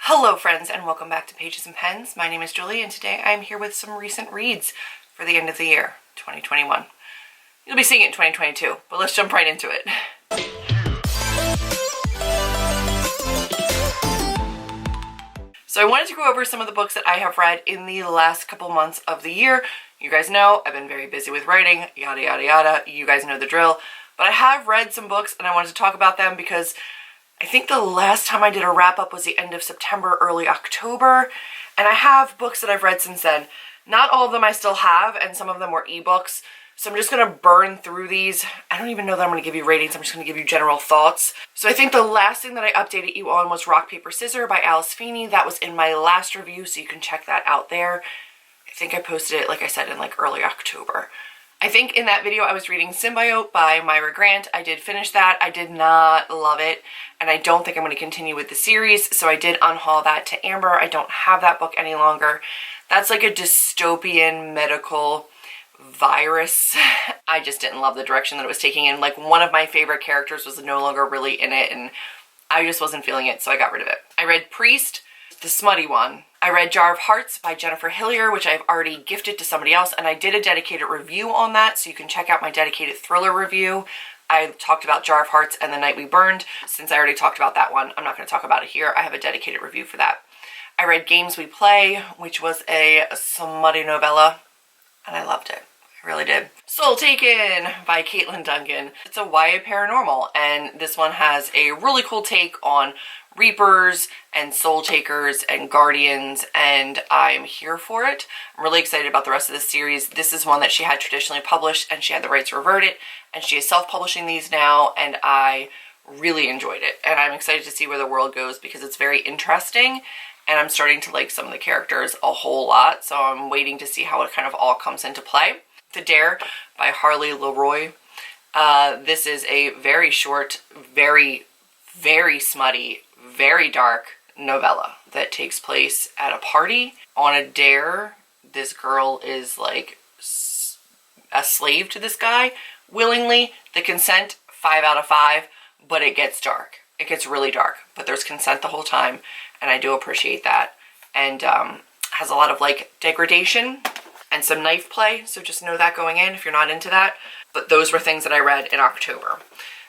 Hello friends and welcome back to Pages and Pens. My name is Julie and today I'm here with some recent reads for the end of the year, 2021. You'll be seeing it in 2022, but let's jump right into it. So I wanted to go over some of the books that I have read in the last couple months of the year. You guys know I've been very busy with writing, yada yada yada, you guys know the drill. But I have read some books and I wanted to talk about them because I think the last time I did a wrap-up was the end of September, early October, and I have books that I've read since then. Not all of them I still have, and some of them were ebooks, so I'm just going to burn through these. I don't even know that I'm going to give you ratings, I'm just going to give you general thoughts. So I think the last thing that I updated you on was Rock, Paper, Scissors by Alice Feeney. That was in my last review, so you can check that out there. I think I posted it, like I said, in like early October. I think in that video I was reading Symbiote by Myra Grant. I did finish that. I did not love it, and I don't think I'm going to continue with the series, so I did unhaul that to Amber. I don't have that book any longer. That's like a dystopian medical virus. I just didn't love the direction that it was taking, and like one of my favorite characters was no longer really in it, and I just wasn't feeling it, so I got rid of it. I read Priest, the smutty one. I read Jar of Hearts by Jennifer Hillier, which I've already gifted to somebody else, and I did a dedicated review on that, so you can check out my dedicated thriller review. I talked about Jar of Hearts and The Night We Burned. Since I already talked about that one, I'm not going to talk about it here. I have a dedicated review for that. I read Games We Play, which was a smutty novella, and I loved it. I really did. Soul Taken by Caitlin Duncan. It's a YA paranormal, and this one has a really cool take on Reapers and Soul Takers and Guardians, and I'm here for it. I'm really excited about the rest of this series. This is one that she had traditionally published, and she had the rights to revert it, and she is self-publishing these now, and I really enjoyed it. And I'm excited to see where the world goes because it's very interesting, and I'm starting to like some of the characters a whole lot, so I'm waiting to see how it kind of all comes into play. The Dare by Harley, Leroy. This is a very short, very smutty, very dark novella that takes place at a party on a dare. This girl is like a slave to this guy willingly. The consent, 5 out of 5, but it gets dark. It gets really dark, but there's consent the whole time, and I do appreciate that. And has a lot of like degradation and some knife play, so just know that going in if you're not into that. But those were things that I read in October.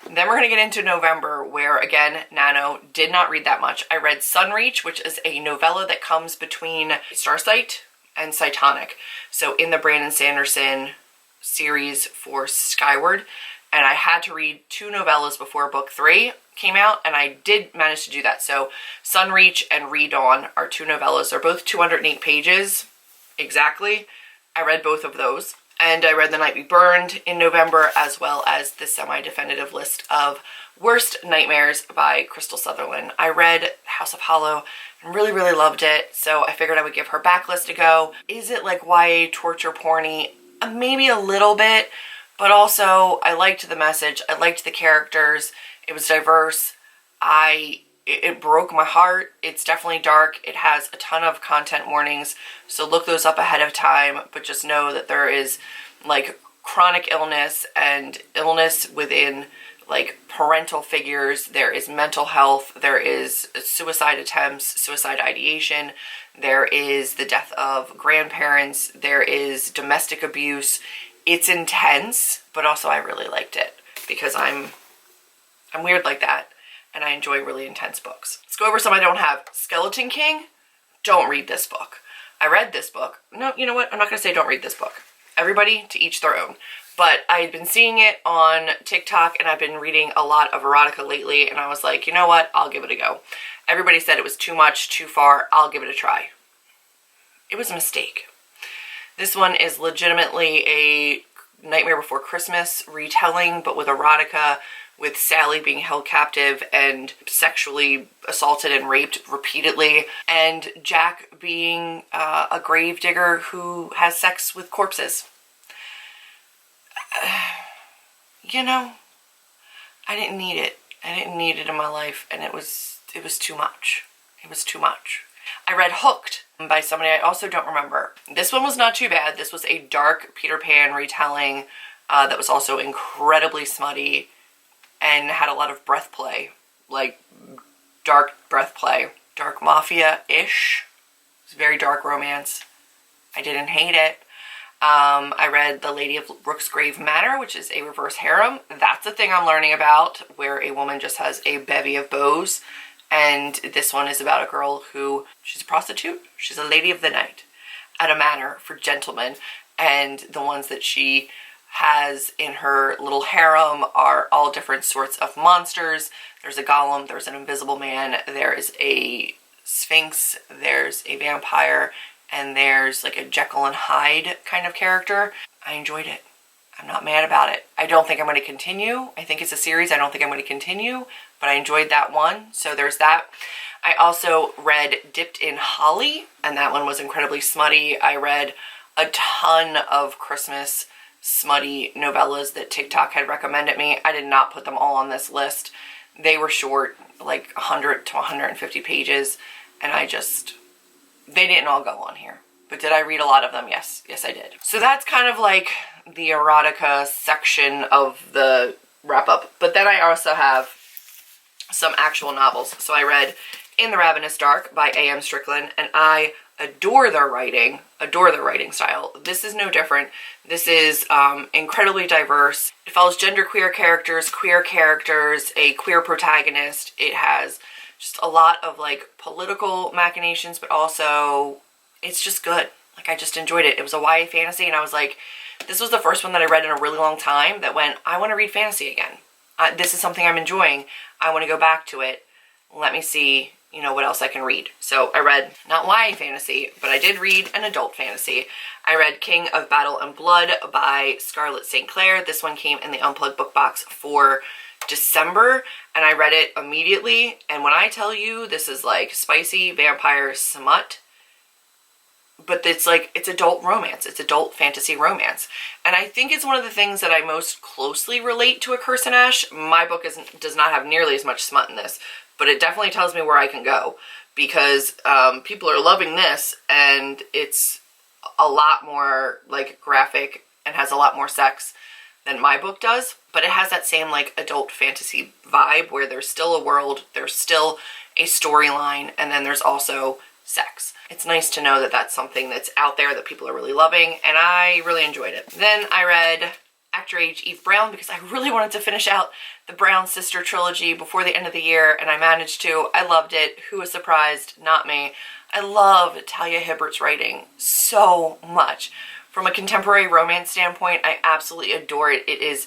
Then we're going to get into November, where again, Nano did not read that much. I read Sunreach, which is a novella that comes between Starsight and Cytonic. So in the Brandon Sanderson series for Skyward, and I had to read 2 novellas before book 3 came out, and I did manage to do that. So Sunreach and Redawn are 2 novellas. They're both 208 pages exactly. I read both of those. And I read The Night We Burned in November, as well as the semi-definitive list of worst nightmares by Crystal Sutherland. I read House of Hollow and really loved it, so I figured I would give her backlist a go. Is it like YA torture porny? Maybe a little bit, but also I liked the message. I liked the characters. It was diverse. It broke my heart. It's definitely dark. It has a ton of content warnings, so look those up ahead of time, but just know that there is like chronic illness and illness within like parental figures. There is mental health. There is suicide attempts, suicide ideation. There is the death of grandparents. There is domestic abuse. It's intense, but also I really liked it because I'm weird like that. And I enjoy really intense books. Let's go over some I don't have. Skeleton King. Don't read this book. I read this book. No, you know what? I'm not going to say don't read this book. Everybody to each their own. But I had been seeing it on TikTok, and I've been reading a lot of erotica lately, and I was like, you know what? I'll give it a go. Everybody said it was too much, too far. I'll give it a try. It was a mistake. This one is legitimately a Nightmare Before Christmas retelling, but with erotica, with Sally being held captive and sexually assaulted and raped repeatedly, and Jack being a gravedigger who has sex with corpses. You know, I didn't need it. I didn't need it in my life, and it was too much. It was too much. I read Hooked by somebody I also don't remember. This one was not too bad. This was a dark Peter Pan retelling that was also incredibly smutty and had a lot of breath play, like dark breath play. dark mafia-ish. It's very dark romance. I didn't hate it. I read The Lady of Rook's Grave Manor, which is a reverse harem. That's a thing I'm learning about, where a woman just has a bevy of beaux. And this one is about a girl who, she's a prostitute. She's a lady of the night at a manor for gentlemen. And the ones that she has in her little harem are all different sorts of monsters. There's a golem, there's an invisible man, there is a sphinx, there's a vampire, and there's like a Jekyll and Hyde kind of character. I enjoyed it. I'm not mad about it. I don't think I'm going to continue. I think it's a series. I don't think I'm going to continue, but I enjoyed that one. So there's that. I also read Dipped in Holly, and that one was incredibly smutty. I read a ton of Christmas smutty novellas that TikTok had recommended me. I did not put them all on this list. They were short, like 100 to 150 pages, and they didn't all go on here. But did I read a lot of them? Yes. Yes, I did. So that's kind of like the erotica section of the wrap-up. But then I also have some actual novels. So I read In the Ravenous Dark by A.M. Strickland, and I adore their writing style. This is no different. This is incredibly diverse. It follows genderqueer characters, queer characters, a queer protagonist. It has just a lot of like political machinations, but also it's just good. Like, I just enjoyed it. It was a YA fantasy, and I was like, this was the first one that I read in a really long time that went, I want to read fantasy again. This is something I'm enjoying. I want to go back to it. Let me see, you know, what else I can read. So I read, not YA fantasy, but I did read an adult fantasy. I read King of Battle and Blood by Scarlett St. Clair. This one came in the Unplugged book box for December, and I read it immediately. And when I tell you this is like spicy vampire smut, but it's like, it's adult romance. It's adult fantasy romance. And I think it's one of the things that I most closely relate to A Curse in Ash. My book does not have nearly as much smut in this, but it definitely tells me where I can go, because people are loving this, and it's a lot more like graphic and has a lot more sex than my book does. But it has that same like adult fantasy vibe where there's still a world, there's still a storyline, and then there's also sex. It's nice to know that that's something that's out there that people are really loving, and I really enjoyed it. Then I read Actor Age Eve Brown, because I really wanted to finish out the Brown sister trilogy before the end of the year, and I managed to. I loved it. Who was surprised? Not me. I love Talia Hibbert's writing so much. From a contemporary romance standpoint, I absolutely adore it. It is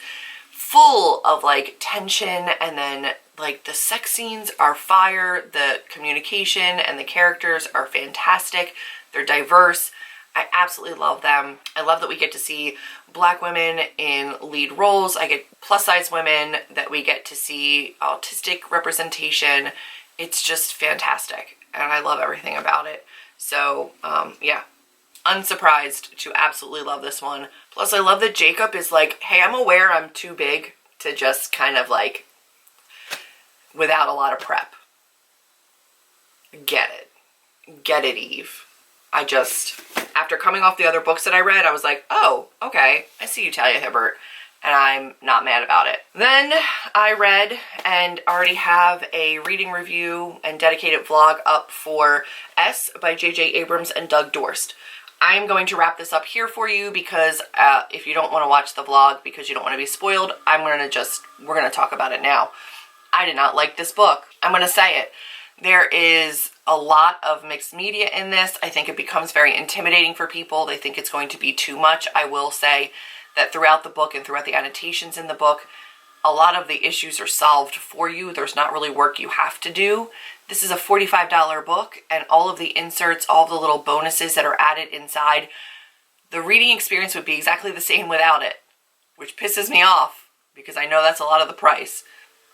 full of like tension, and then like the sex scenes are fire, the communication and the characters are fantastic. They're diverse. I absolutely love them. I love that we get to see Black women in lead roles. I get plus size women, that we get to see autistic representation. It's just fantastic, and I love everything about it. So yeah, unsurprised to absolutely love this one. Plus I love that Jacob is like, hey, I'm aware I'm too big to just kind of like, without a lot of prep. Get it, Eve. I just, after coming off the other books that I read, I was like, oh, okay, I see you, Talia Hibbert, and I'm not mad about it. Then I read and already have a reading review and dedicated vlog up for S by J.J. Abrams and Doug Dorst. I'm going to wrap this up here for you, because if you don't want to watch the vlog because you don't want to be spoiled, we're going to talk about it now. I did not like this book. I'm going to say it. There is a lot of mixed media in this. I think it becomes very intimidating for people. They think it's going to be too much. I will say that throughout the book and throughout the annotations in the book, a lot of the issues are solved for you. There's not really work you have to do. This is a $45 book, and all of the inserts, all the little bonuses that are added inside, the reading experience would be exactly the same without it, which pisses me off because I know that's a lot of the price.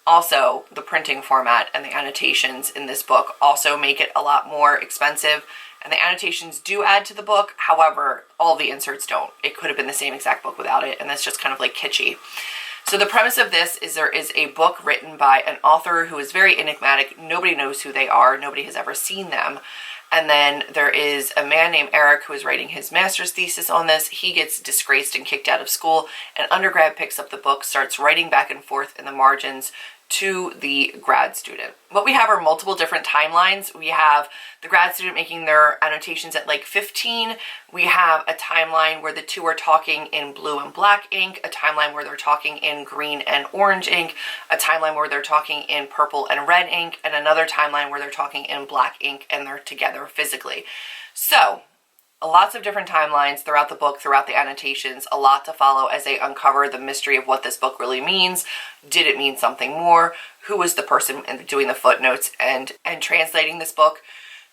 Also, the printing format and the annotations in this book also make it a lot more expensive, and the annotations do add to the book. However, all the inserts don't. It could have been the same exact book without it, and that's just kind of like kitschy. So the premise of this is there is a book written by an author who is very enigmatic. Nobody knows who they are. Nobody has ever seen them. And then there is a man named Eric who is writing his master's thesis on this. He gets disgraced and kicked out of school. An undergrad picks up the book, starts writing back and forth in the margins to the grad student. What we have are multiple different timelines. We have the grad student making their annotations at like 15. We have a timeline where the two are talking in blue and black ink, a timeline where they're talking in green and orange ink, a timeline where they're talking in purple and red ink, and another timeline where they're talking in black ink and they're together physically. So lots of different timelines throughout the book, throughout the annotations, a lot to follow as they uncover the mystery of what this book really means. Did it mean something more? Who was the person doing the footnotes and translating this book?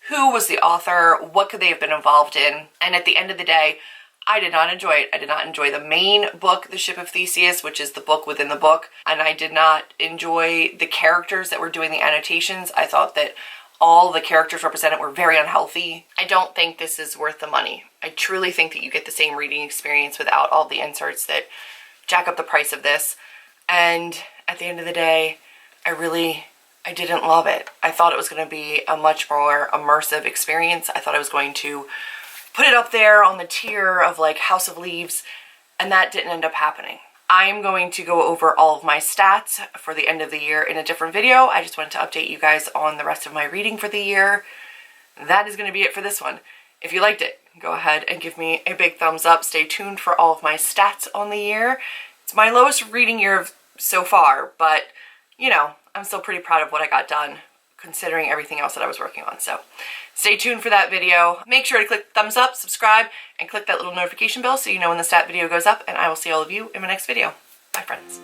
Who was the author? What could they have been involved in? And at the end of the day, I did not enjoy it. I did not enjoy the main book, The Ship of Theseus, which is the book within the book. And I did not enjoy the characters that were doing the annotations. I thought that all the characters represented were very unhealthy. I don't think this is worth the money. I truly think that you get the same reading experience without all the inserts that jack up the price of this. And at the end of the day, I didn't love it. I thought it was going to be a much more immersive experience. I thought I was going to put it up there on the tier of like House of Leaves, and that didn't end up happening. I am going to go over all of my stats for the end of the year in a different video. I just wanted to update you guys on the rest of my reading for the year. That is going to be it for this one. If you liked it, go ahead and give me a big thumbs up. Stay tuned for all of my stats on the year. It's my lowest reading year so far, but you know, I'm still pretty proud of what I got done considering everything else that I was working on. So stay tuned for that video. Make sure to click thumbs up, subscribe, and click that little notification bell so you know when the stat video goes up, and I will see all of you in my next video. Bye, friends.